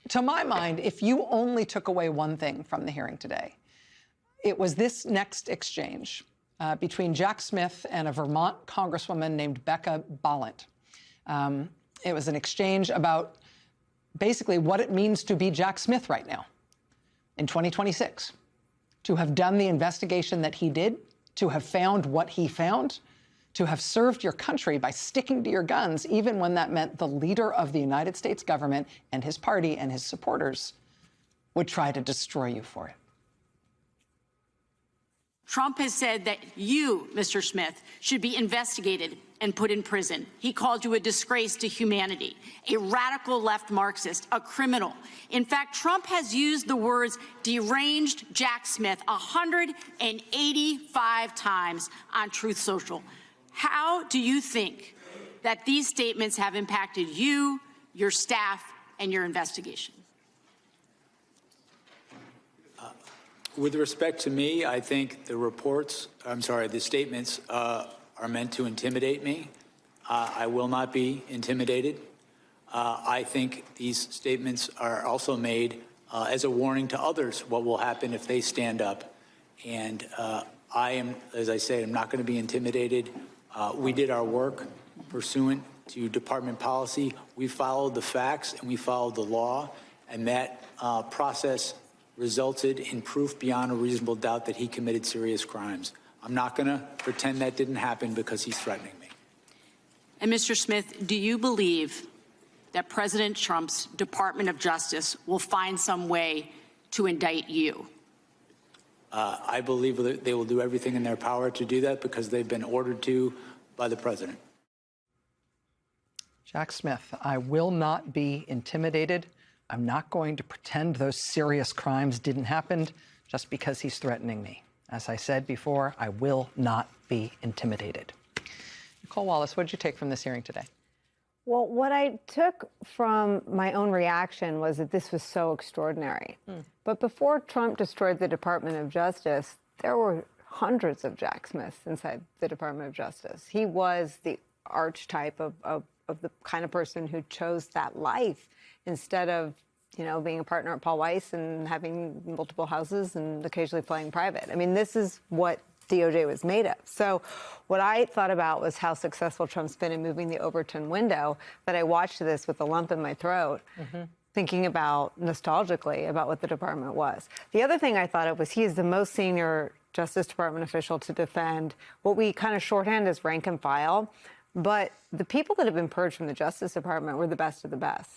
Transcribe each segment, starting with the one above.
To my mind, if you only took away one thing from the hearing today, it was this next exchange between Jack Smith and a Vermont congresswoman named Becca Balint. It was an exchange about basically what it means to be Jack Smith right now in 2026, to have done the investigation that he did, to have found what he found, to have served your country by sticking to your guns, even when that meant the leader of the United States government and his party and his supporters would try to destroy you for it. Trump has said that you, Mr. Smith, should be investigated and put in prison. He called you a disgrace to humanity, a radical left Marxist, a criminal. In fact, Trump has used the words deranged Jack Smith 185 times on Truth Social. How do you think that these statements have impacted you, your staff, and your investigation? With respect to me, I think the statements are meant to intimidate me. I will not be intimidated. I think these statements are also made as a warning to others what will happen if they stand up. And I am, as I say, I'm not going to be intimidated. We did our work pursuant to department policy. We followed the facts and we followed the law, and that process resulted in proof beyond a reasonable doubt that he committed serious crimes. I'm not going to pretend that didn't happen because he's threatening me. And Mr. Smith, do you believe that President Trump's Department of Justice will find some way to indict you? I believe that they will do everything in their power to do that because they've been ordered to by the president. Jack Smith, I will not be intimidated. I'm not going to pretend those serious crimes didn't happen just because he's threatening me. As I said before, I will not be intimidated. Nicole Wallace, what did you take from this hearing today? Well, what I took from my own reaction was that this was so extraordinary. But before Trump destroyed the Department of Justice, there were hundreds of Jack Smiths inside the Department of Justice. He was the archetype of the kind of person who chose that life instead of, being a partner at Paul Weiss and having multiple houses and occasionally flying private. I mean, this is what DOJ was made of. So what I thought about was how successful Trump's been in moving the Overton window, but I watched this with a lump in my throat, thinking about, nostalgically, about what the department was. The other thing I thought of was he is the most senior Justice Department official to defend what we kind of shorthand as rank and file, but the people that have been purged from the Justice Department were the best of the best.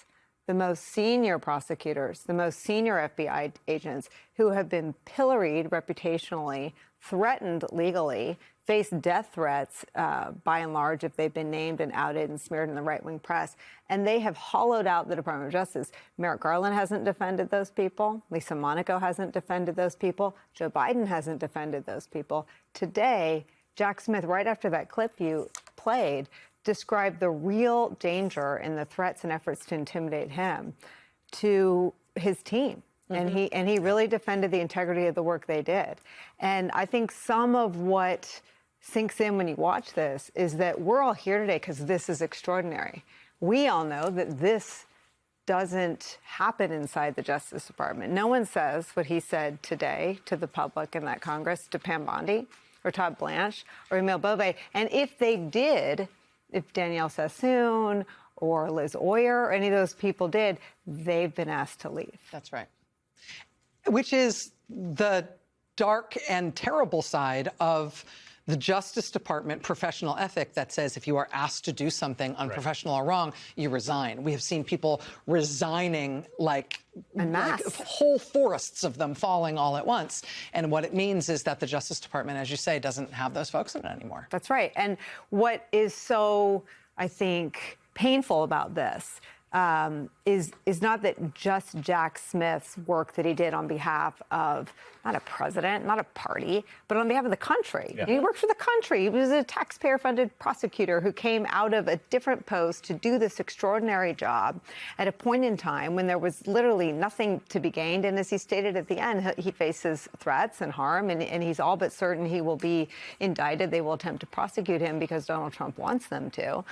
The most senior prosecutors, the most senior FBI agents who have been pilloried reputationally, threatened legally, face death threats by and large if they've been named and outed and smeared in the right-wing press. And they have hollowed out the Department of Justice. Merrick Garland hasn't defended those people. Lisa Monaco hasn't defended those people. Joe Biden hasn't defended those people. Today, Jack Smith, right after that clip you played, described the real danger and the threats and efforts to intimidate him to his team. And he really defended the integrity of the work they did. And I think some of what sinks in when you watch this is that we're all here today because this is extraordinary. We all know that this doesn't happen inside the Justice Department. No one says what he said today to the public in that Congress, to Pam Bondi or Todd Blanche or Emil Bove. And if they did, if Danielle Sassoon or Liz Oyer or any of those people did, they've been asked to leave. That's right. Which is the dark and terrible side of the Justice Department professional ethic that says if you are asked to do something unprofessional or wrong, you resign. We have seen people resigning like whole forests of them falling all at once. And what it means is that the Justice Department, as you say, doesn't have those folks in it anymore. That's right. And what is so, I think, painful about this is not that just Jack Smith's work that he did on behalf of not a president, not a party, but on behalf of the country. Yeah. He worked for the country. He was a taxpayer-funded prosecutor who came out of a different post to do this extraordinary job at a point in time when there was literally nothing to be gained. And as he stated at the end, he faces threats and harm, and he's all but certain he will be indicted. They will attempt to prosecute him because Donald Trump wants them to.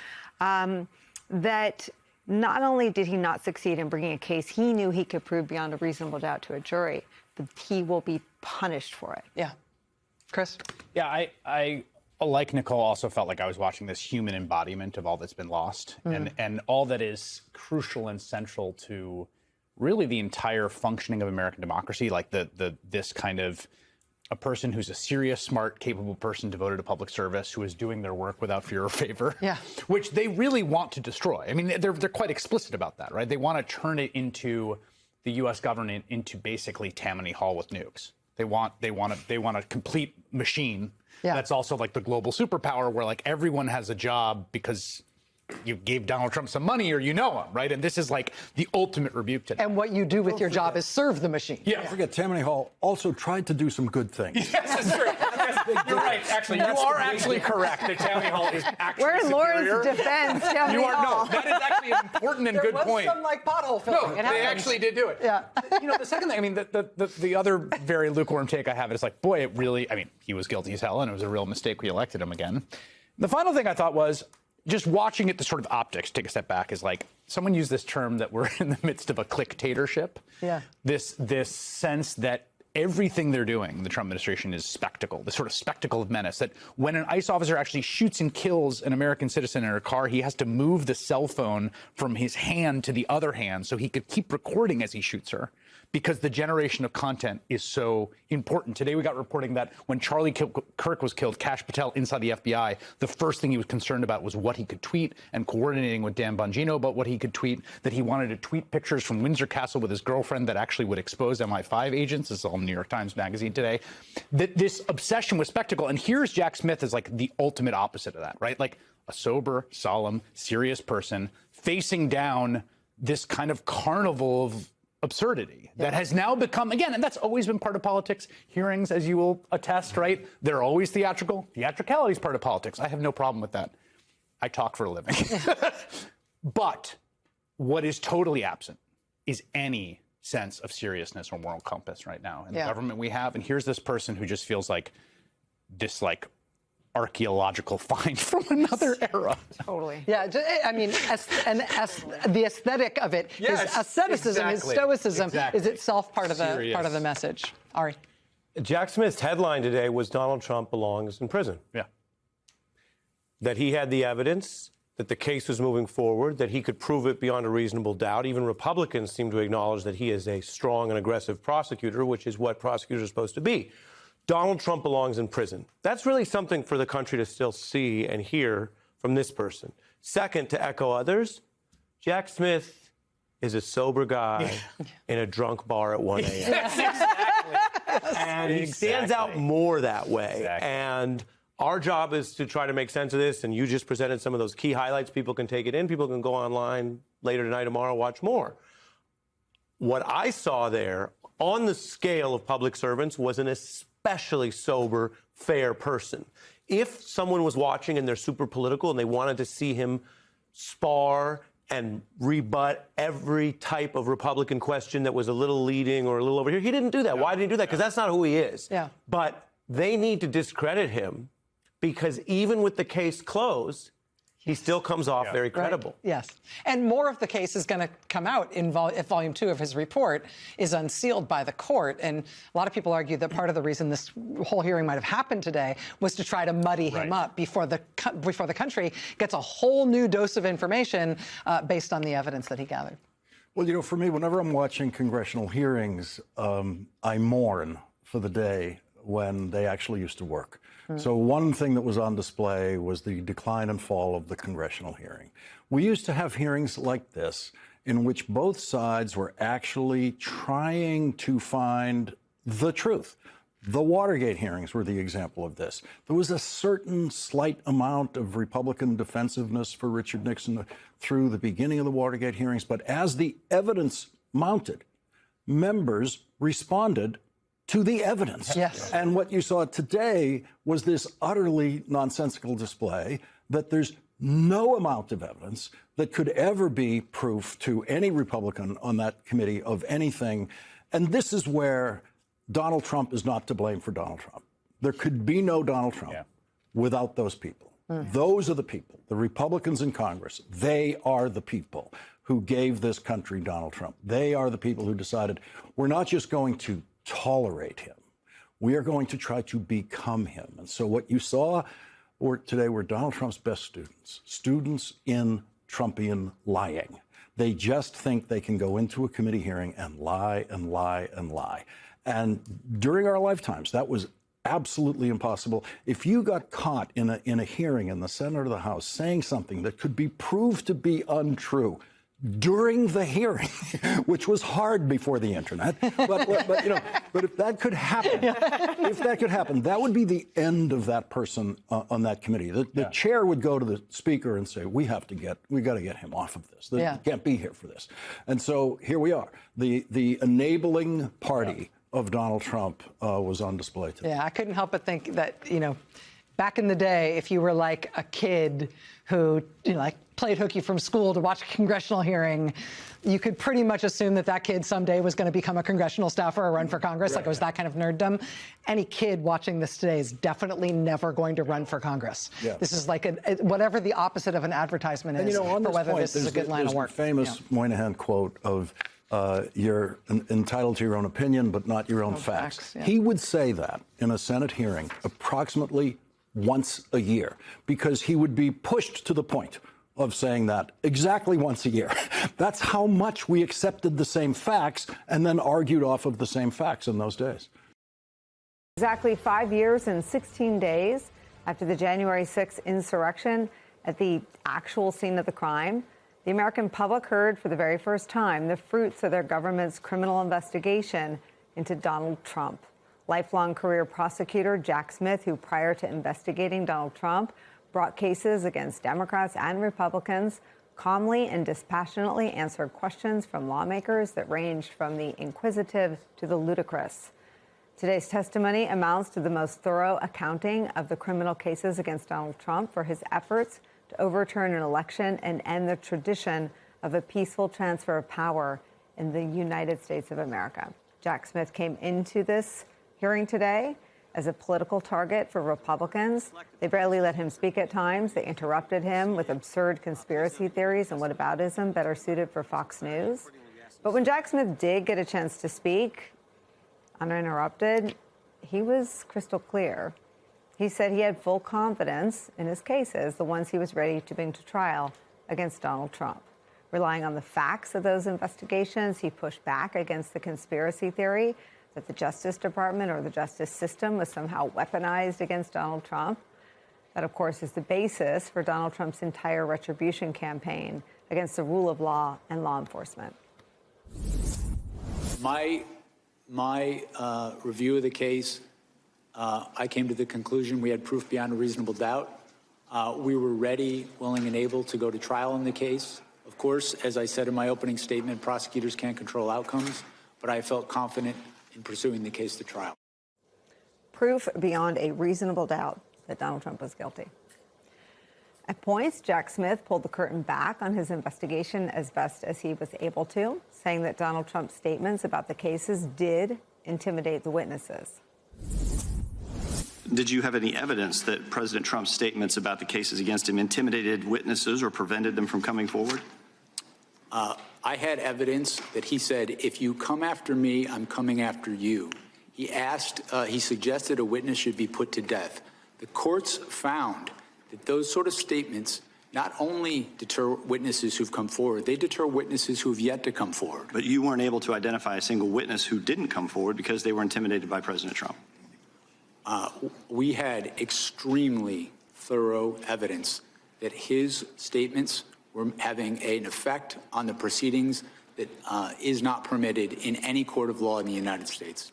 That not only did he not succeed in bringing a case he knew he could prove beyond a reasonable doubt to a jury, but he will be punished for it. Yeah. Chris? Yeah, I like Nicole, also felt like I was watching this human embodiment of all that's been lost and all that is crucial and central to really the entire functioning of American democracy, like this kind of a person who's a serious, smart, capable person devoted to public service who is doing their work without fear or favor, which they really want to destroy. I mean, they're quite explicit about that, right? They want to turn it into the U.S. government into basically Tammany Hall with nukes. They want a complete machine that's also like the global superpower where like everyone has a job because you gave Donald Trump some money or you know him, right? And this is like the ultimate rebuke to them. And what you do with your job is serve the machine. Yeah. Don't forget, Tammany Hall also tried to do some good things. Yes, that's true. You're right, actually. You are actually correct that Tammany Hall is actually We're in superior. Laura's defense, Tammany You are, Hall. no, that is actually an important and good point. Some like pothole filling. No, they actually did do it. Yeah. You know, the second thing, I mean, the other very lukewarm take I have is like, boy, it really, I mean, he was guilty as hell, and it was a real mistake we elected him again. The final thing I thought was, just watching it, the sort of optics, take a step back, is like, someone used this term that we're in the midst of a clicktatorship. Yeah. This sense that everything they're doing, the Trump administration, is spectacle, the sort of spectacle of menace, that when an ICE officer actually shoots and kills an American citizen in a car, he has to move the cell phone from his hand to the other hand so he could keep recording as he shoots her, because the generation of content is so important. Today we got reporting that when Charlie Kirk was killed, Kash Patel inside the FBI, the first thing he was concerned about was what he could tweet, and coordinating with Dan Bongino about what he could tweet, that he wanted to tweet pictures from Windsor Castle with his girlfriend that actually would expose MI5 agents. This is all New York Times Magazine today. This obsession with spectacle. And here's Jack Smith as like the ultimate opposite of that, right? Like a sober, solemn, serious person facing down this kind of carnival of absurdity that has now become, again, and that's always been part of politics. Hearings, as you will attest, right? They're always theatrical. Theatricality is part of politics. I have no problem with that. I talk for a living. But what is totally absent is any sense of seriousness or moral compass right now in the government we have. And here's this person who just feels like this, like, archaeological find from another era. Totally. Yeah, I mean, the aesthetic of it, his asceticism, his stoicism, is itself part of the message. Ari. Jack Smith's headline today was Donald Trump belongs in prison. Yeah. That he had the evidence, that the case was moving forward, that he could prove it beyond a reasonable doubt. Even Republicans seem to acknowledge that he is a strong and aggressive prosecutor, which is what prosecutors are supposed to be. Donald Trump belongs in prison. That's really something for the country to still see and hear from this person. Second, to echo others, Jack Smith is a sober guy in a drunk bar at 1 a.m. Exactly. And he stands out more that way. Exactly. And our job is to try to make sense of this, and you just presented some of those key highlights. People can take it in. People can go online later tonight, tomorrow, watch more. What I saw there on the scale of public servants was an especially sober, fair person. If someone was watching and they're super political and they wanted to see him spar and rebut every type of Republican question that was a little leading or a little over here, he didn't do that. Why did he do that? Because that's not who he is. Yeah. But they need to discredit him because even with the case closed, he still comes off very credible. Right. Yes. And more of the case is going to come out if Volume 2 of his report is unsealed by the court. And a lot of people argue that part of the reason this whole hearing might have happened today was to try to muddy him up before the country gets a whole new dose of information based on the evidence that he gathered. Well, you know, for me, whenever I'm watching congressional hearings, I mourn for the day when they actually used to work. So one thing that was on display was the decline and fall of the congressional hearing. We used to have hearings like this in which both sides were actually trying to find the truth. The Watergate hearings were the example of this. There was a certain slight amount of Republican defensiveness for Richard Nixon through the beginning of the Watergate hearings, but as the evidence mounted, members responded to the evidence. Yes. And what you saw today was this utterly nonsensical display that there's no amount of evidence that could ever be proof to any Republican on that committee of anything. And this is where Donald Trump is not to blame for Donald Trump. There could be no Donald Trump without those people. Those are the people, the Republicans in Congress. They are the people who gave this country Donald Trump. They are the people who decided we're not just going to tolerate him, we are going to try to become him. And so what you saw today were Donald Trump's best students, students in Trumpian lying. They just think they can go into a committee hearing and lie and lie and lie. And during our lifetimes, that was absolutely impossible. If you got caught in a hearing in the Senate or the House saying something that could be proved to be untrue during the hearing, which was hard before the internet, but if that could happen, that would be the end of that person on that committee. The chair would go to the speaker and say, we got to get him off of this. He can't be here for this. And so here we are. The enabling party of Donald Trump was on display today. Yeah, I couldn't help but think that, back in the day, if you were like a kid who, played hooky from school to watch a congressional hearing, you could pretty much assume that kid someday was going to become a congressional staffer or run for Congress. Like it was that kind of nerddom. Any kid watching this today is definitely never going to run for Congress. Yeah. This is like whatever the opposite of an advertisement is for whether this is a good line of work. There's the famous Moynihan quote of, you're entitled to your own opinion, but not your own facts. Yeah. He would say that in a Senate hearing approximately once a year, because he would be pushed to the point of saying that exactly once a year. That's how much we accepted the same facts and then argued off of the same facts in those days. Exactly 5 years and 16 days after the January 6th insurrection at the actual scene of the crime, the American public heard for the very first time the fruits of their government's criminal investigation into Donald Trump. Lifelong career prosecutor Jack Smith, who prior to investigating Donald Trump, brought cases against Democrats and Republicans, calmly and dispassionately answered questions from lawmakers that ranged from the inquisitive to the ludicrous. Today's testimony amounts to the most thorough accounting of the criminal cases against Donald Trump for his efforts to overturn an election and end the tradition of a peaceful transfer of power in the United States of America. Jack Smith came into this hearing today as a political target for Republicans. They barely let him speak at times. They interrupted him with absurd conspiracy theories and whataboutism better suited for Fox News. But when Jack Smith did get a chance to speak uninterrupted, he was crystal clear. He said he had full confidence in his cases, the ones he was ready to bring to trial against Donald Trump. Relying on the facts of those investigations, he pushed back against the conspiracy theory that the Justice Department or the justice system was somehow weaponized against Donald Trump. That, of course, is the basis for Donald Trump's entire retribution campaign against the rule of law and law enforcement. My review of the case, I came to the conclusion we had proof beyond a reasonable doubt. We were ready, willing, and able to go to trial in the case. Of course, as I said in my opening statement, prosecutors can't control outcomes, but I felt confident in pursuing the case to trial. Proof beyond a reasonable doubt that Donald Trump was guilty. At points, Jack Smith pulled the curtain back on his investigation as best as he was able to, saying that Donald Trump's statements about the cases did intimidate the witnesses. Did you have any evidence that President Trump's statements about the cases against him intimidated witnesses or prevented them from coming forward? I had evidence that he said, if you come after me, I'm coming after you. He suggested a witness should be put to death. The courts found that those sort of statements not only deter witnesses who've come forward, they deter witnesses who've yet to come forward. But you weren't able to identify a single witness who didn't come forward because they were intimidated by President Trump. We had extremely thorough evidence that his statements were having an effect on the proceedings that is not permitted in any court of law in the United States.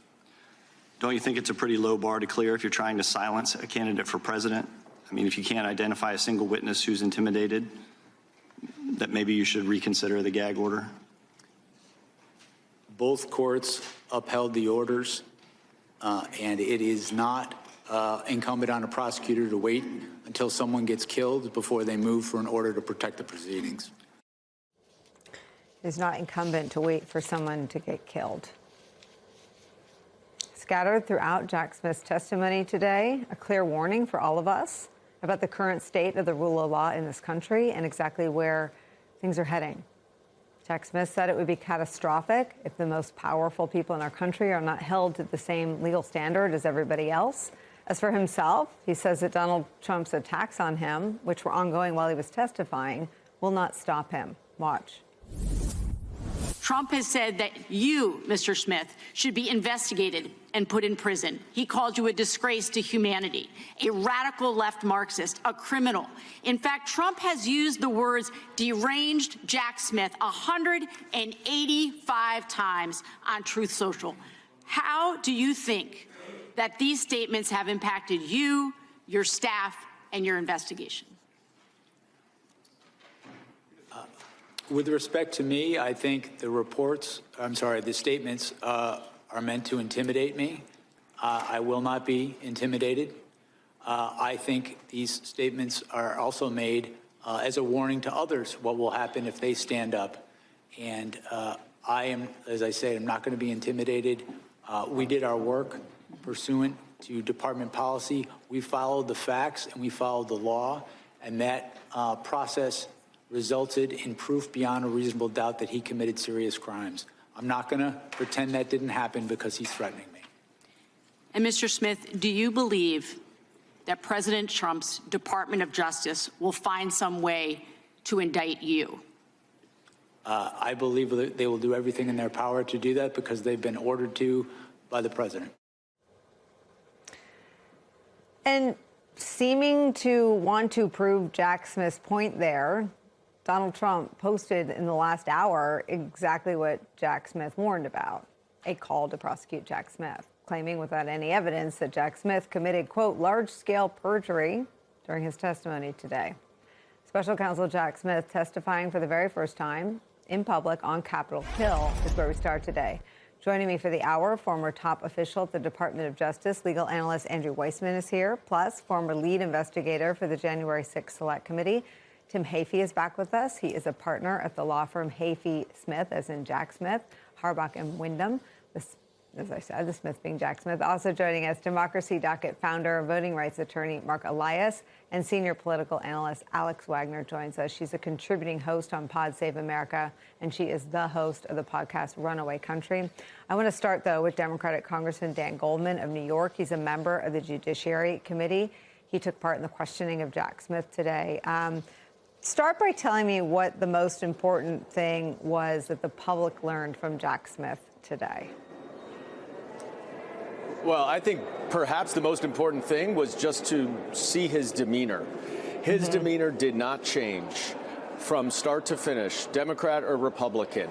Don't you think it's a pretty low bar to clear if you're trying to silence a candidate for president? I mean, if you can't identify a single witness who's intimidated, that maybe you should reconsider the gag order? Both courts upheld the orders, and it is not incumbent on a prosecutor to wait until someone gets killed before they move for an order to protect the proceedings. It's not incumbent to wait for someone to get killed. Scattered throughout Jack Smith's testimony today, a clear warning for all of us about the current state of the rule of law in this country and exactly where things are heading. Jack Smith said it would be catastrophic if the most powerful people in our country are not held to the same legal standard as everybody else. As for himself, he says that Donald Trump's attacks on him, which were ongoing while he was testifying, will not stop him. Watch. Trump has said that you, Mr. Smith, should be investigated and put in prison. He called you a disgrace to humanity, a radical left Marxist, a criminal. In fact, Trump has used the words deranged Jack Smith 185 times on Truth Social. How do you think that these statements have impacted you, your staff, and your investigation? With respect to me, I think the statements are meant to intimidate me. I will not be intimidated. I think these statements are also made as a warning to others what will happen if they stand up. And I am, as I say, I'm not going to be intimidated. We did our work pursuant to department policy. We followed the facts and we followed the law, and that process resulted in proof beyond a reasonable doubt that he committed serious crimes. I'm not going to pretend that didn't happen because he's threatening me. And Mr. Smith, do you believe that President Trump's Department of Justice will find some way to indict you? I believe that they will do everything in their power to do that because they've been ordered to by the president. And seeming to want to prove Jack Smith's point there, Donald Trump posted in the last hour exactly what Jack Smith warned about, a call to prosecute Jack Smith, claiming without any evidence that Jack Smith committed, quote, large-scale perjury during his testimony today. Special counsel Jack Smith testifying for the very first time in public on Capitol Hill is where we start today. Joining me for the hour, former top official at the Department of Justice, legal analyst Andrew Weissman is here, plus former lead investigator for the January 6th Select Committee. Tim Heaphy is back with us. He is a partner at the law firm Heaphy Smith, as in Jack Smith, Harbach and Wyndham. As I said, the Smith being Jack Smith. Also joining us, Democracy Docket founder, voting rights attorney Mark Elias, and senior political analyst Alex Wagner joins us. She's a contributing host on Pod Save America, and she is the host of the podcast Runaway Country. I want to start, though, with Democratic Congressman Dan Goldman of New York. He's a member of the Judiciary Committee. He took part in the questioning of Jack Smith today. Start by telling me what the most important thing was that the public learned from Jack Smith today. Well, I think perhaps the most important thing was just to see his demeanor. His demeanor did not change from start to finish, Democrat or Republican.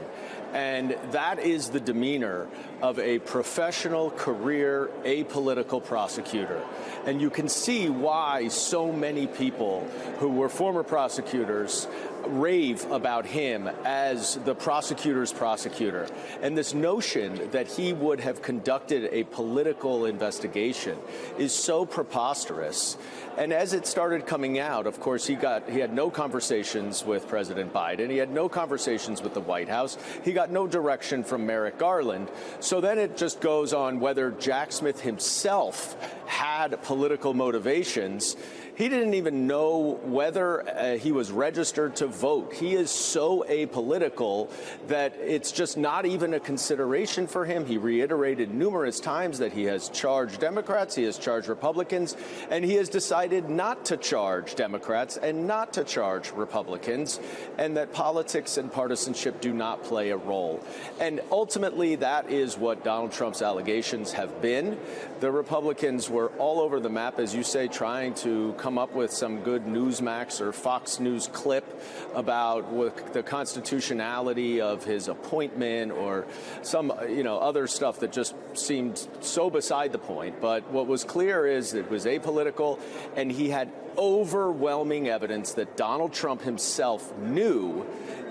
And that is the demeanor of a professional, career, apolitical prosecutor. And you can see why so many people who were former prosecutors rave about him as the prosecutor's prosecutor. And this notion that he would have conducted a political investigation is so preposterous. And as it started coming out, of course, he had no conversations with President Biden. He had no conversations with the White House. He got no direction from Merrick Garland. So then it just goes on whether Jack Smith himself had political motivations. He didn't even know whether he was registered to vote. He is so apolitical that it's just not even a consideration for him. He reiterated numerous times that he has charged Democrats, he has charged Republicans, and he has decided not to charge Democrats and not to charge Republicans, and that politics and partisanship do not play a role. And ultimately, that is what Donald Trump's allegations have been. The Republicans were all over the map, as you say, trying to come up with some good Newsmax or Fox News clip about the constitutionality of his appointment or some, other stuff that just seemed so beside the point. But what was clear is it was apolitical, and he had overwhelming evidence that Donald Trump himself knew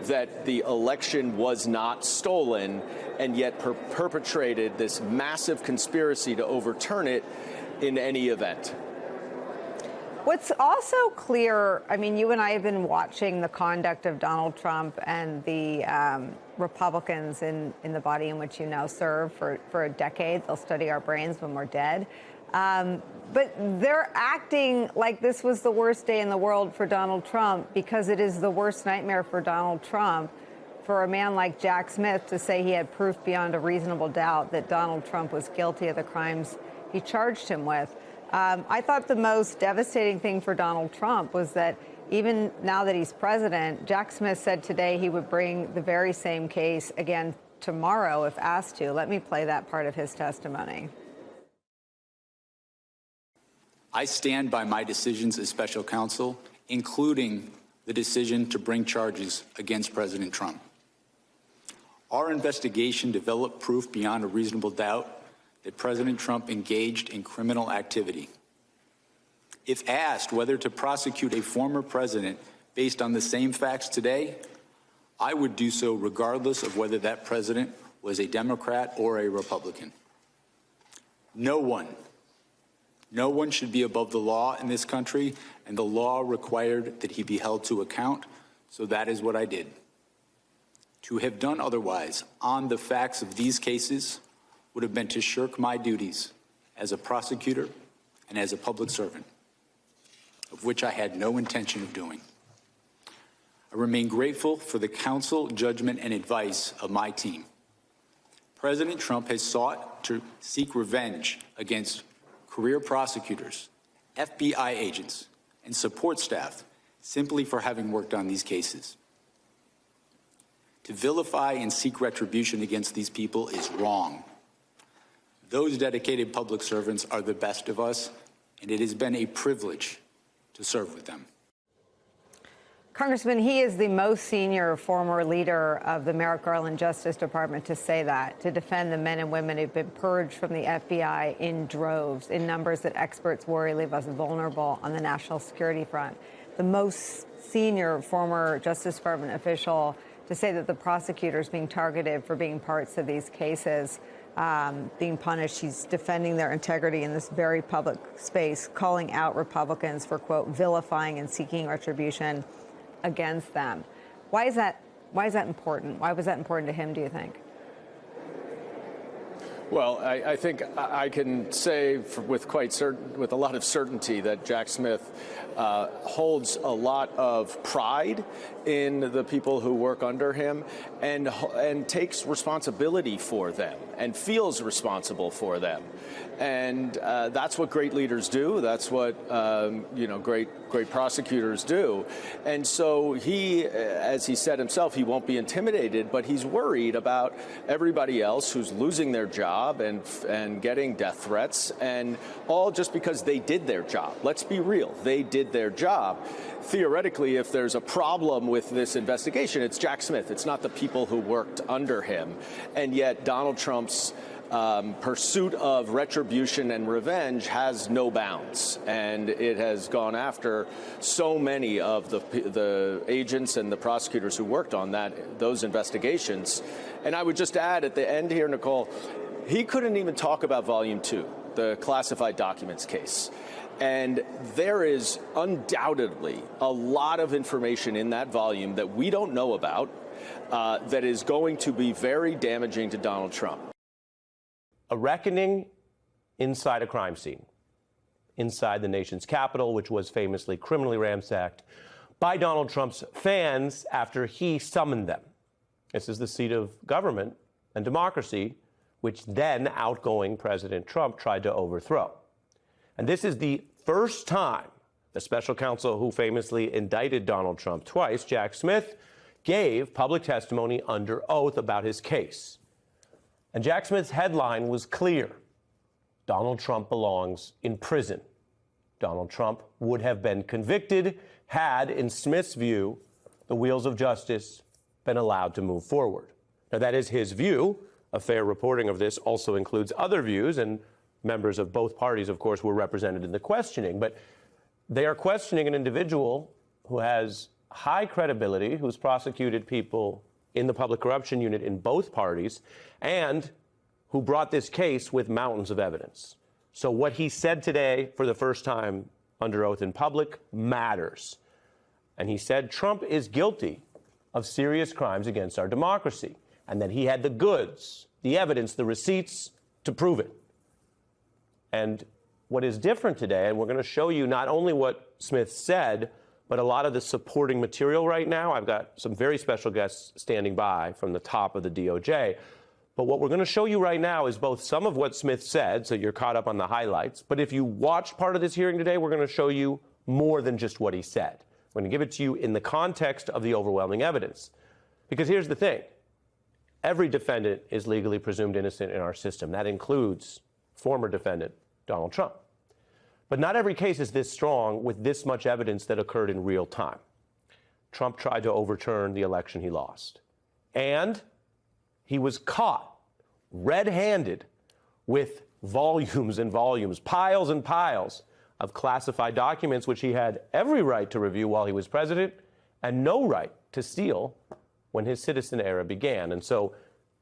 that the election was not stolen and yet perpetrated this massive conspiracy to overturn it in any event. What's also clear, I mean, you and I have been watching the conduct of Donald Trump and the Republicans in the body in which you now serve for a decade. They'll study our brains when we're dead. But they're acting like this was the worst day in the world for Donald Trump because it is the worst nightmare for Donald Trump for a man like Jack Smith to say he had proof beyond a reasonable doubt that Donald Trump was guilty of the crimes he charged him with. I thought the most devastating thing for Donald Trump was that even now that he's president, Jack Smith said today he would bring the very same case again tomorrow if asked to. Let me play that part of his testimony. I stand by my decisions as special counsel, including the decision to bring charges against President Trump. Our investigation developed proof beyond a reasonable doubt that President Trump engaged in criminal activity. If asked whether to prosecute a former president based on the same facts today, I would do so regardless of whether that president was a Democrat or a Republican. No one should be above the law in this country, and the law required that he be held to account, so that is what I did. To have done otherwise on the facts of these cases would have been to shirk my duties as a prosecutor and as a public servant, of which I had no intention of doing. I remain grateful for the counsel, judgment, and advice of my team. President Trump has sought to seek revenge against career prosecutors, FBI agents, and support staff simply for having worked on these cases. To vilify and seek retribution against these people is wrong. Those dedicated public servants are the best of us, and it has been a privilege to serve with them. Congressman, he is the most senior former leader of the Merrick Garland Justice Department to say that, to defend the men and women who've been purged from the FBI in droves, in numbers that experts worry leave us vulnerable on the national security front. The most senior former Justice Department official to say that the prosecutors being targeted for being parts of these cases, being punished. He's defending their integrity in this very public space, calling out Republicans for, quote, vilifying and seeking retribution against them. Why is that important? Why was that important to him, do you think? Well, I think I can say with a lot of certainty that Jack Smith holds a lot of pride in the people who work under him and takes responsibility for them and feels responsible for them. And that's what great leaders do. That's what great prosecutors do. And so he, as he said himself, he won't be intimidated, but he's worried about everybody else who's losing their job and getting death threats, and all just because they did their job. Let's be real. They did their job. Theoretically, if there's a problem with this investigation, it's Jack Smith. It's not the people who worked under him. And yet Donald Trump's pursuit of retribution and revenge has no bounds, and it has gone after so many of the agents and the prosecutors who worked on those investigations. And I would just add at the end here, Nicole, he couldn't even talk about Volume 2, the classified documents case. And there is undoubtedly a lot of information in that volume that we don't know about that is going to be very damaging to Donald Trump. A reckoning inside a crime scene, inside the nation's capital, which was famously criminally ransacked by Donald Trump's fans after he summoned them. This is the seat of government and democracy, which then outgoing President Trump tried to overthrow. And this is the first time the special counsel who famously indicted Donald Trump twice, Jack Smith, gave public testimony under oath about his case. And Jack Smith's headline was clear. Donald Trump belongs in prison. Donald Trump would have been convicted had, in Smith's view, the wheels of justice been allowed to move forward. Now, that is his view. A fair reporting of this also includes other views, and members of both parties, of course, were represented in the questioning. But they are questioning an individual who has high credibility, who's prosecuted people in the public corruption unit in both parties, and who brought this case with mountains of evidence. So what he said today for the first time under oath in public matters. And he said Trump is guilty of serious crimes against our democracy, and that he had the goods, the evidence, the receipts to prove it. And what is different today, and we're going to show you not only what Smith said, but a lot of the supporting material right now, I've got some very special guests standing by from the top of the DOJ. But what we're going to show you right now is both some of what Smith said, so you're caught up on the highlights. But if you watched part of this hearing today, we're going to show you more than just what he said. We're going to give it to you in the context of the overwhelming evidence. Because here's the thing. Every defendant is legally presumed innocent in our system. That includes former defendant Donald Trump. But not every case is this strong with this much evidence that occurred in real time. Trump tried to overturn the election he lost. And he was caught red-handed with volumes and volumes, piles and piles of classified documents, which he had every right to review while he was president and no right to steal when his citizen era began. And so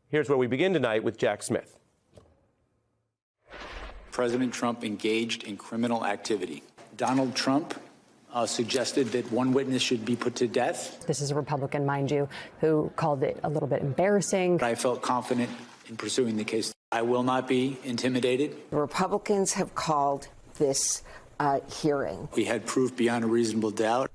here's where we begin tonight with Jack Smith. President Trump engaged in criminal activity. Donald Trump suggested that one witness should be put to death. This is a Republican, mind you, who called it a little bit embarrassing. I felt confident in pursuing the case. I will not be intimidated. The Republicans have called this hearing. We had proof beyond a reasonable doubt.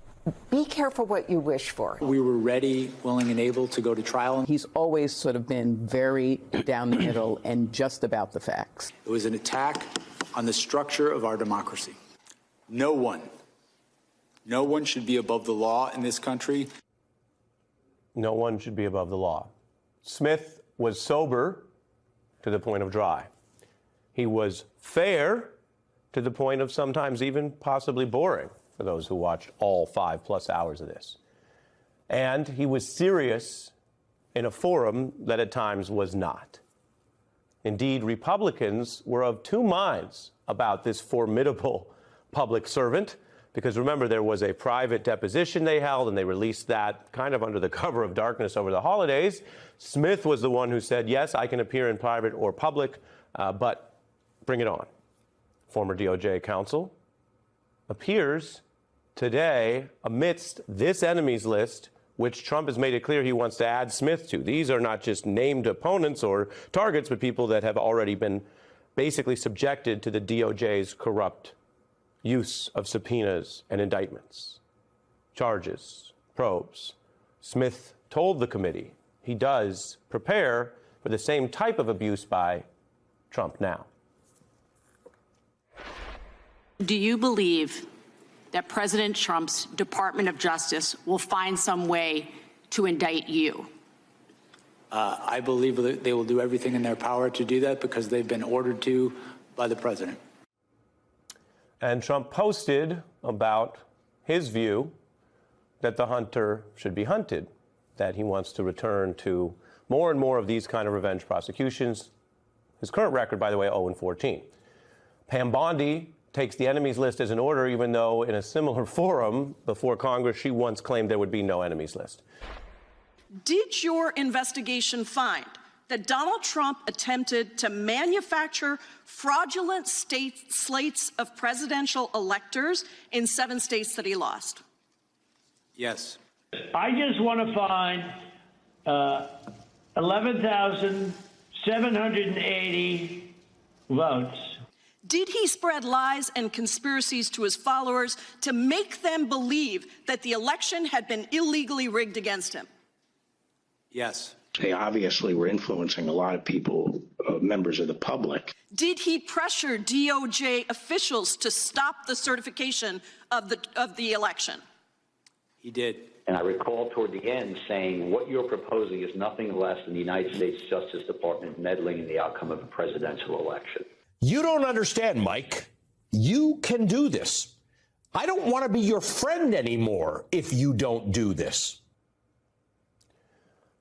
Be careful what you wish for. We were ready, willing, and able to go to trial. He's always sort of been very down the middle and just about the facts. It was an attack on the structure of our democracy. No one should be above the law in this country. No one should be above the law. Smith was sober to the point of dry. He was fair to the point of sometimes even possibly boring for those who watched all 5+ hours of this. And he was serious in a forum that at times was not. Indeed, Republicans were of two minds about this formidable public servant, because remember, there was a private deposition they held, and they released that kind of under the cover of darkness over the holidays. Smith was the one who said, yes, I can appear in private or public, but bring it on. Former DOJ counsel appears today amidst this enemies list, which Trump has made it clear he wants to add Smith to. These are not just named opponents or targets, but people that have already been basically subjected to the DOJ's corrupt use of subpoenas and indictments, charges, probes. Smith told the committee he does prepare for the same type of abuse by Trump now. Do you believe that President Trump's Department of Justice will find some way to indict you? I believe that they will do everything in their power to do that because they've been ordered to by the president. And Trump posted about his view that the hunter should be hunted, that he wants to return to more and more of these kind of revenge prosecutions. His current record, by the way, 0-14. Pam Bondi takes the enemies list as an order, even though in a similar forum before Congress, she once claimed there would be no enemies list. Did your investigation find that Donald Trump attempted to manufacture fraudulent slates of presidential electors in 7 states that he lost? Yes. I just want to find 11,780 votes. Did he spread lies and conspiracies to his followers to make them believe that the election had been illegally rigged against him? Yes. They obviously were influencing a lot of people, members of the public. Did he pressure DOJ officials to stop the certification of the election? He did. And I recall toward the end saying what you're proposing is nothing less than the United States Justice Department meddling in the outcome of a presidential election. You don't understand, Mike. You can do this. I don't want to be your friend anymore if you don't do this.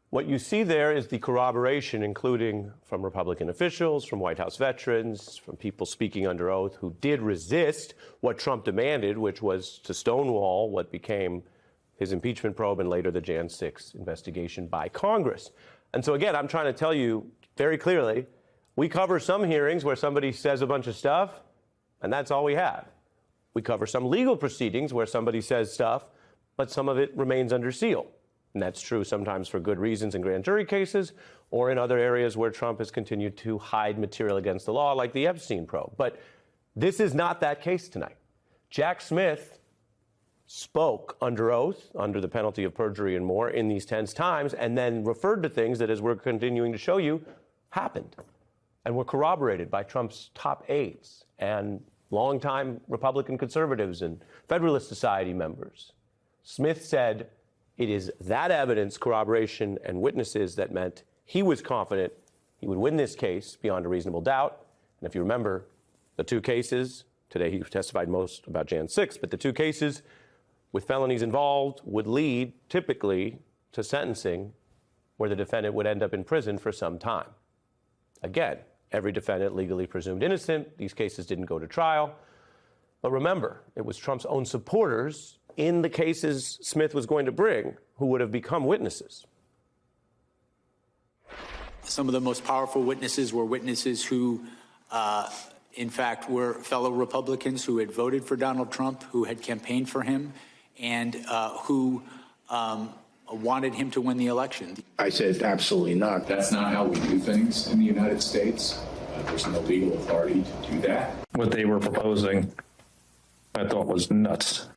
What you see there is the corroboration, including from Republican officials, from White House veterans, from people speaking under oath who did resist what Trump demanded, which was to stonewall what became his impeachment probe and later the Jan 6 investigation by Congress. And so, again, I'm trying to tell you very clearly, we cover some hearings where somebody says a bunch of stuff, and that's all we have. We cover some legal proceedings where somebody says stuff, but some of it remains under seal. And that's true sometimes for good reasons in grand jury cases or in other areas where Trump has continued to hide material against the law, like the Epstein probe. But this is not that case tonight. Jack Smith spoke under oath, under the penalty of perjury and more, in these tense times, and then referred to things that, as we're continuing to show you, happened and were corroborated by Trump's top aides and longtime Republican conservatives and Federalist Society members. Smith said it is that evidence, corroboration, and witnesses that meant he was confident he would win this case beyond a reasonable doubt. And if you remember the two cases, today he testified most about Jan 6, but the two cases with felonies involved would lead typically to sentencing where the defendant would end up in prison for some time. Again, every defendant legally presumed innocent. These cases didn't go to trial. But remember, it was Trump's own supporters in the cases Smith was going to bring who would have become witnesses. Some of the most powerful witnesses were witnesses who, in fact, were fellow Republicans who had voted for Donald Trump, who had campaigned for him, and who wanted him to win the election. I said absolutely not. That's not how we do things in the United States. There's no legal authority to do that. What they were proposing, I thought was nuts.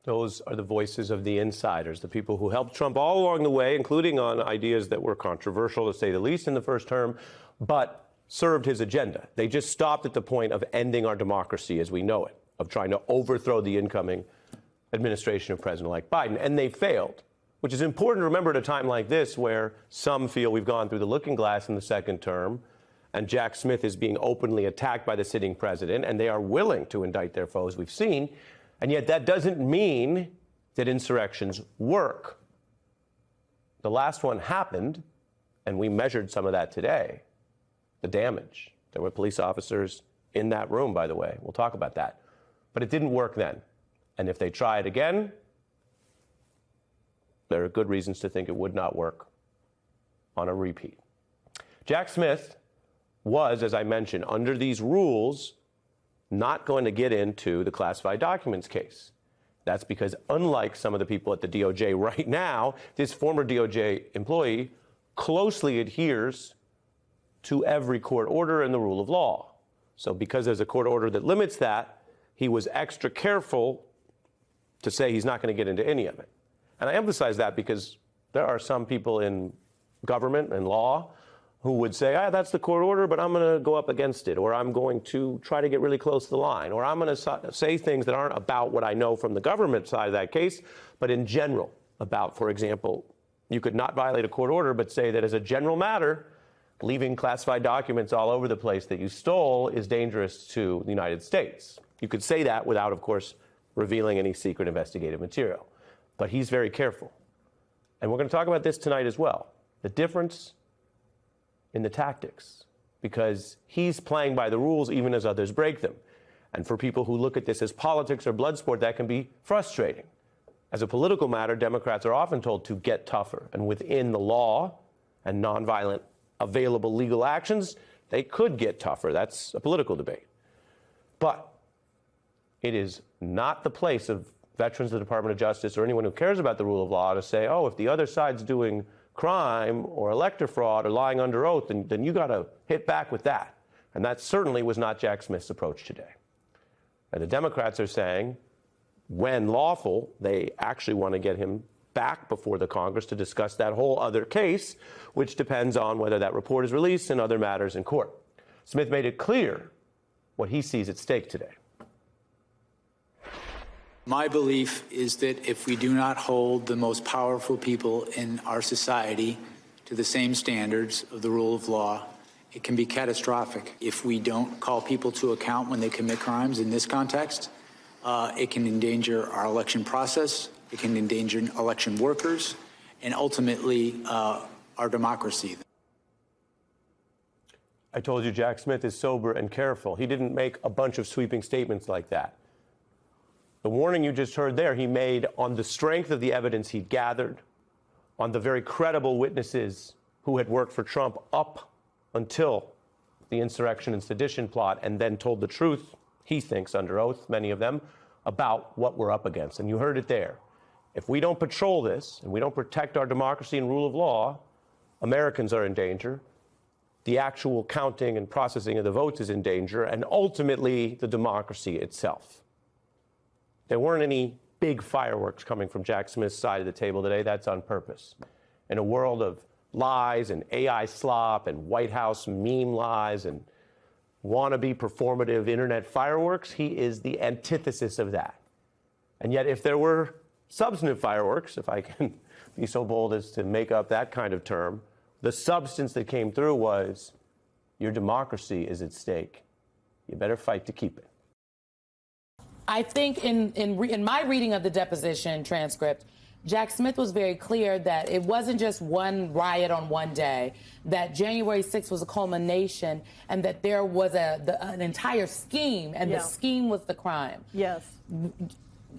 Those are the voices of the insiders, the people who helped Trump all along the way, including on ideas that were controversial, to say the least, in the first term, but served his agenda. They just stopped at the point of ending our democracy as we know it, of trying to overthrow the incoming administration of President-elect Biden. And they failed, which is important to remember at a time like this where some feel we've gone through the looking glass in the second term and Jack Smith is being openly attacked by the sitting president, and they are willing to indict their foes, we've seen. And yet that doesn't mean that insurrections work. The last one happened, and we measured some of that today, the damage. There were police officers in that room, by the way. We'll talk about that. But it didn't work then. And if they try it again, there are good reasons to think it would not work on a repeat. Jack Smith was, as I mentioned, under these rules, not going to get into the classified documents case. That's because unlike some of the people at the DOJ right now, this former DOJ employee closely adheres to every court order and the rule of law. So because there's a court order that limits that, he was extra careful to say he's not going to get into any of it. And I emphasize that because there are some people in government and law who would say, that's the court order, but I'm going to go up against it, or I'm going to try to get really close to the line, or I'm going to say things that aren't about what I know from the government side of that case, but in general about, for example, you could not violate a court order, but say that as a general matter, leaving classified documents all over the place that you stole is dangerous to the United States. You could say that without, of course, revealing any secret investigative material. But he's very careful. And we're going to talk about this tonight as well. The difference in the tactics, because he's playing by the rules even as others break them. And for people who look at this as politics or blood sport, that can be frustrating. As a political matter, Democrats are often told to get tougher. And within the law and nonviolent available legal actions, they could get tougher. That's a political debate. But it is not the place of veterans of the Department of Justice or anyone who cares about the rule of law to say, if the other side's doing crime or elector fraud or lying under oath, then you got to hit back with that. And that certainly was not Jack Smith's approach today. And the Democrats are saying, when lawful, they actually want to get him back before the Congress to discuss that whole other case, which depends on whether that report is released and other matters in court. Smith made it clear what he sees at stake today. My belief is that if we do not hold the most powerful people in our society to the same standards of the rule of law, it can be catastrophic. If we don't call people to account when they commit crimes in this context, it can endanger our election process, it can endanger election workers, and ultimately our democracy. I told you Jack Smith is sober and careful. He didn't make a bunch of sweeping statements like that. The warning you just heard there, he made on the strength of the evidence he'd gathered, on the very credible witnesses who had worked for Trump up until the insurrection and sedition plot, and then told the truth, he thinks under oath, many of them, about what we're up against. And you heard it there. If we don't patrol this, and we don't protect our democracy and rule of law, Americans are in danger. The actual counting and processing of the votes is in danger, and ultimately the democracy itself. There weren't any big fireworks coming from Jack Smith's side of the table today. That's on purpose. In a world of lies and AI slop and White House meme lies and wannabe performative internet fireworks, he is the antithesis of that. And yet, if there were substantive fireworks, if I can be so bold as to make up that kind of term, the substance that came through was your democracy is at stake. You better fight to keep it. I think in my reading of the deposition transcript, Jack Smith was very clear that it wasn't just one riot on one day, that January 6th was a culmination, and that there was an entire scheme, and the scheme was the crime. Yes.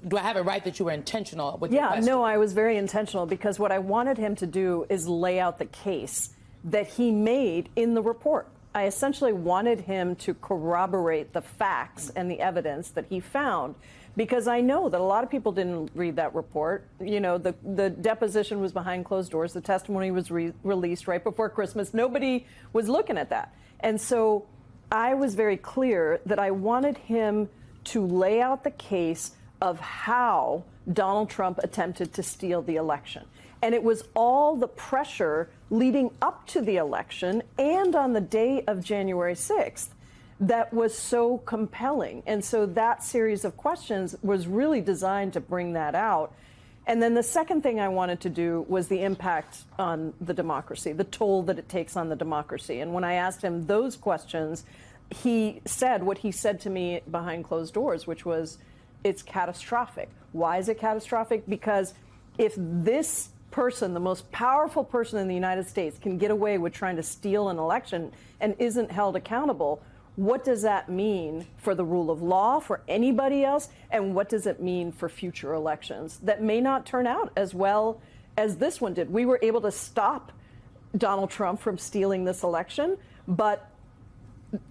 Do I have it right that you were intentional with your Yeah, question? no, I was very intentional because what I wanted him to do is lay out the case that he made in the report. I essentially wanted him to corroborate the facts and the evidence that he found, because I know that a lot of people didn't read that report. You know, the deposition was behind closed doors. The testimony was released right before Christmas. Nobody was looking at that. And so I was very clear that I wanted him to lay out the case of how Donald Trump attempted to steal the election. And it was all the pressure leading up to the election and on the day of January 6th that was so compelling. And so that series of questions was really designed to bring that out. And then the second thing I wanted to do was the impact on the democracy, the toll that it takes on the democracy. And when I asked him those questions, he said what he said to me behind closed doors, which was, it's catastrophic. Why is it catastrophic? Because if this person, the most powerful person in the United States, can get away with trying to steal an election and isn't held accountable, what does that mean for the rule of law, for anybody else? And what does it mean for future elections that may not turn out as well as this one did? We were able to stop Donald Trump from stealing this election, but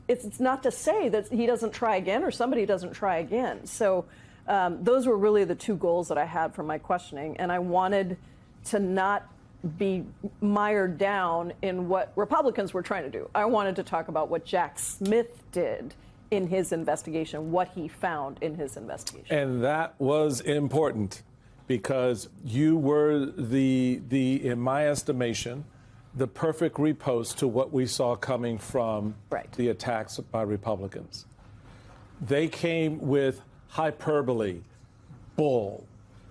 it's not to say that he doesn't try again or somebody doesn't try again. So those were really the two goals that I had for my questioning. And I wanted to not be mired down in what Republicans were trying to do. I wanted to talk about what Jack Smith did in his investigation, what he found in his investigation. And that was important because you were in my estimation, the perfect repost to what we saw coming from the attacks by Republicans. They came with hyperbole, bull,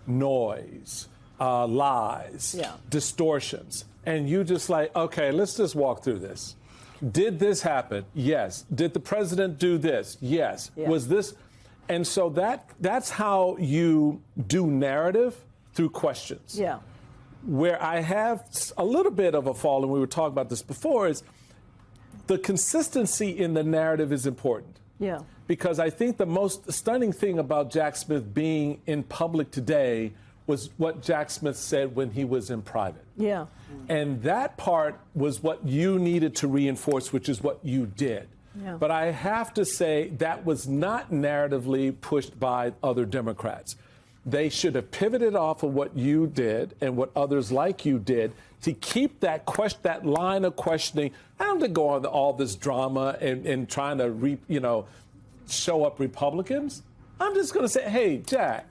noise, lies, distortions. And you just like, okay, let's just walk through this. Did this happen? Yes. Did the president do this? Yes. Was this? And so that's how you do narrative through questions. Yeah. Where I have a little bit of a fall, and we were talking about this before, is the consistency in the narrative is important. Yeah. Because I think the most stunning thing about Jack Smith being in public today was what Jack Smith said when he was in private. Yeah. And that part was what you needed to reinforce, which is what you did. Yeah. But I have to say that was not narratively pushed by other Democrats. They should have pivoted off of what you did and what others like you did to keep that line of questioning. I don't have to go on all this drama and trying to show up Republicans. I'm just going to say, hey, Jack,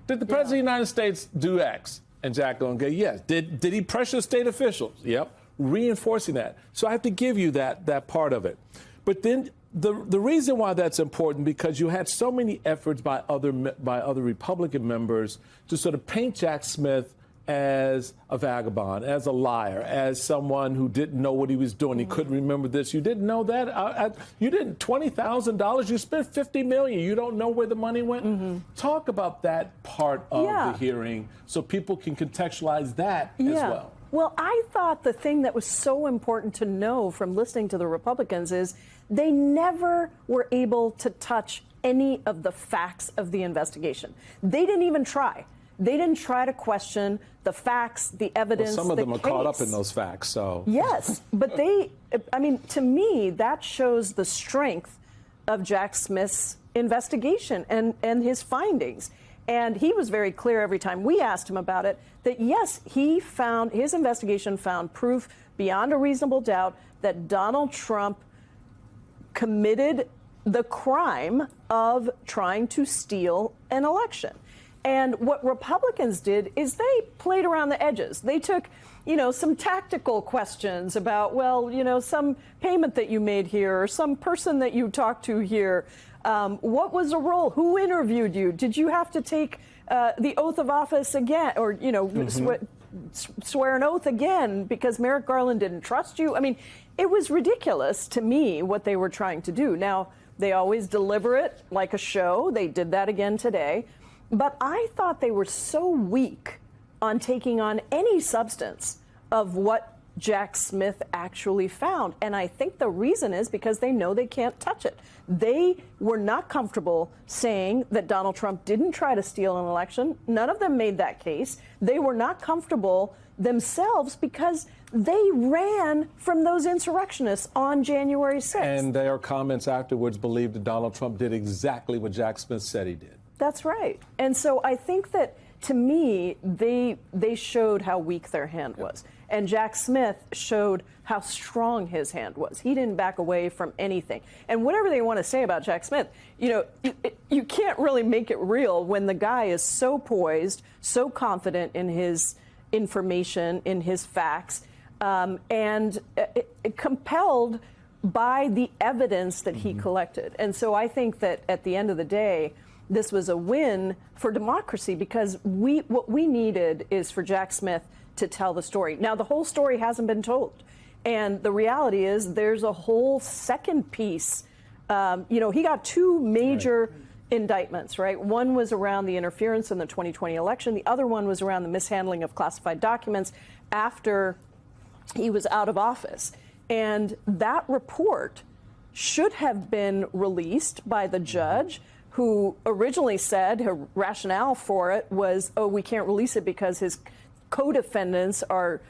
did the President of the United States do X? And Jack going to go, yes. Did he pressure state officials? Yep. Reinforcing that. So I have to give you that part of it. But then the reason why that's important, because you had so many efforts by other Republican members to sort of paint Jack Smith as a vagabond, as a liar, as someone who didn't know what he was doing. He couldn't remember this. You didn't know that. You didn't. $20,000. You spent $50 million. You don't know where the money went. Talk about that part of the hearing so people can contextualize that as well. Well, I thought the thing that was so important to know from listening to the Republicans is they never were able to touch any of the facts of the investigation. They didn't even try. They didn't try to question the facts, the evidence, some of them are case. caught up in those facts, so. Yes, but to me, that shows the strength of Jack Smith's investigation and his findings. And he was very clear every time we asked him about it that, yes, his investigation found proof beyond a reasonable doubt that Donald Trump committed the crime of trying to steal an election. And what Republicans did is they played around the edges. They took, some tactical questions about, some payment that you made here or some person that you talked to here. What was the role? Who interviewed you? Did you have to take the oath of office again or, swear an oath again because Merrick Garland didn't trust you? I mean, it was ridiculous to me what they were trying to do. Now, they always deliver it like a show. They did that again today. But I thought they were so weak on taking on any substance of what Jack Smith actually found. And I think the reason is because they know they can't touch it. They were not comfortable saying that Donald Trump didn't try to steal an election. None of them made that case. They were not comfortable themselves because they ran from those insurrectionists on January 6th. And their comments afterwards believed that Donald Trump did exactly what Jack Smith said he did. That's right. And so I think that, to me, they showed how weak their hand was. And Jack Smith showed how strong his hand was. He didn't back away from anything. And whatever they want to say about Jack Smith, you can't really make it real when the guy is so poised, so confident in his information, in his facts, and compelled by the evidence that he collected. And so I think that at the end of the day, this was a win for democracy because what we needed is for Jack Smith to tell the story. Now, the whole story hasn't been told. And the reality is there's a whole second piece. He got two major indictments, right? One was around the interference in the 2020 election. The other one was around the mishandling of classified documents after he was out of office. And that report should have been released by the judge, who originally said her rationale for it was, we can't release it because his co-defendants are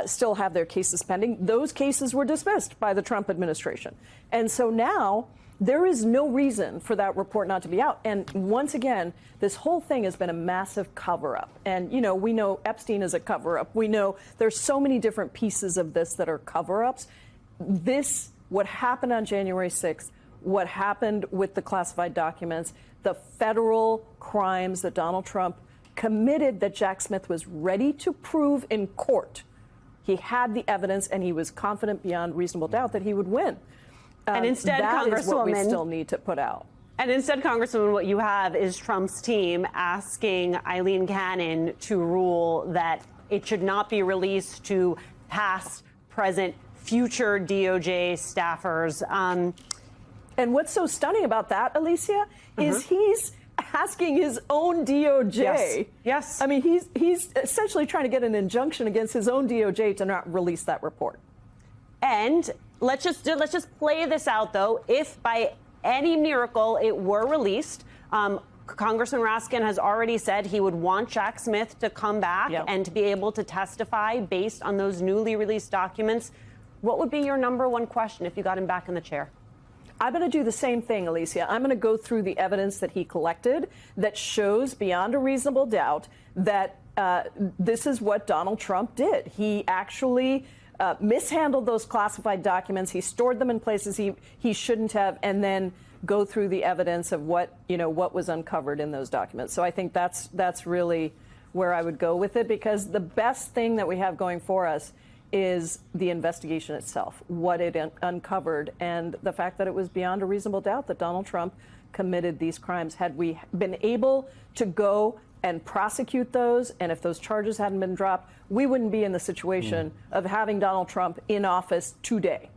still have their cases pending. Those cases were dismissed by the Trump administration. And so now there is no reason for that report not to be out. And once again, this whole thing has been a massive cover-up. And, we know Epstein is a cover-up. We know there's so many different pieces of this that are cover-ups. What happened on January 6th, what happened with the classified documents, the federal crimes that Donald Trump committed that Jack Smith was ready to prove in court. He had the evidence and he was confident beyond reasonable doubt that he would win. And instead, that Congresswoman, is what we still need to put out. And instead, Congresswoman, what you have is Trump's team asking Eileen Cannon to rule that it should not be released to past, present, future DOJ staffers. And what's so stunning about that, Alicia, is he's asking his own DOJ. Yes. I mean, he's essentially trying to get an injunction against his own DOJ to not release that report. And let's just play this out, though. If by any miracle it were released, Congressman Raskin has already said he would want Jack Smith to come back and to be able to testify based on those newly released documents. What would be your number one question if you got him back in the chair? I'm going to do the same thing, Alicia. I'm going to go through the evidence that he collected that shows beyond a reasonable doubt that this is what Donald Trump did. He actually mishandled those classified documents. He stored them in places he shouldn't have, and then go through the evidence of what was uncovered in those documents. So I think that's really where I would go with it, because the best thing that we have going for us is the investigation itself, what it uncovered, and the fact that it was beyond a reasonable doubt that Donald Trump committed these crimes. Had we been able to go and prosecute those, and if those charges hadn't been dropped, we wouldn't be in the situation of having Donald Trump in office today.